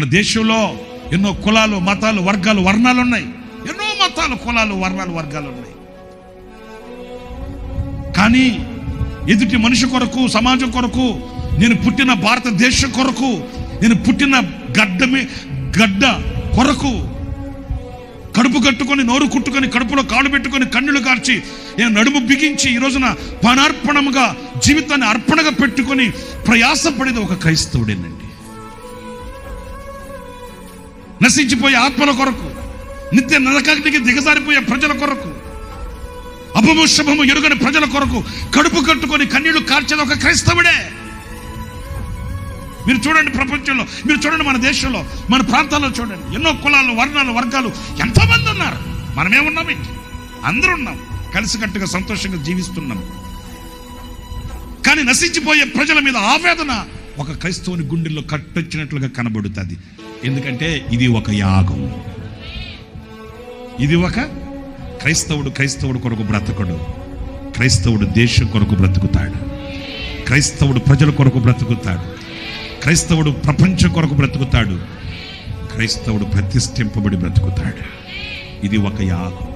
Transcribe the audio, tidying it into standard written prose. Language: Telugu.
మన దేశంలో ఎన్నో కులాలు, మతాలు, వర్గాలు, వర్ణాలు ఉన్నాయి. ఎన్నో మతాలు, కులాలు, వర్ణాలు, వర్గాలు ఉన్నాయి. కానీ ఎదుటి మనిషి కొరకు, సమాజం కొరకు, నేను పుట్టిన భారతదేశం కొరకు, నేను పుట్టిన గడ్డ కొరకు కడుపు కట్టుకొని, నోరు కుట్టుకొని, కడుపులో కాళ్ళు పెట్టుకొని, కన్నులు కార్చి, నేను నడుము బిగించి ఈ రోజున పానార్పణముగా జీవితాన్ని అర్పణగా పెట్టుకొని ప్రయాసపడేది ఒక క్రైస్తవుడేనండి. నశించిపోయే ఆత్మల కొరకు, నిత్య నరకాగ్నికి దిగజారిపోయే ప్రజల కొరకు, అపము శుభము ఎరుగని ప్రజల కొరకు కడుపు కట్టుకొని కన్నీళ్లు కార్చేది ఒక క్రైస్తవుడే. మీరు చూడండి, ప్రపంచంలో మీరు చూడండి, మన దేశంలో, మన ప్రాంతాల్లో చూడండి, ఎన్నో కులాలు, వర్ణాలు, వర్గాలు ఎంతోమంది ఉన్నారు. మనమేమున్నాం, అందరూ ఉన్నాం, కలిసికట్టుగా సంతోషంగా జీవిస్తున్నాం. కానీ నశించిపోయే ప్రజల మీద ఆవేదన ఒక క్రైస్తవుని గుండెల్లో కట్టొచ్చినట్లుగా కనబడుతుంది. ఎందుకంటే ఇది ఒక యాగం. ఇది ఒక క్రైస్తవుడు కొరకు బ్రతకడు. క్రైస్తవుడు దేశం కొరకు బ్రతుకుతాడు. క్రైస్తవుడు ప్రజల కొరకు బ్రతుకుతాడు. క్రైస్తవుడు ప్రపంచం కొరకు బ్రతుకుతాడు. క్రైస్తవుడు ప్రతిష్ఠింపబడి బ్రతుకుతాడు. ఇది ఒక యాగం.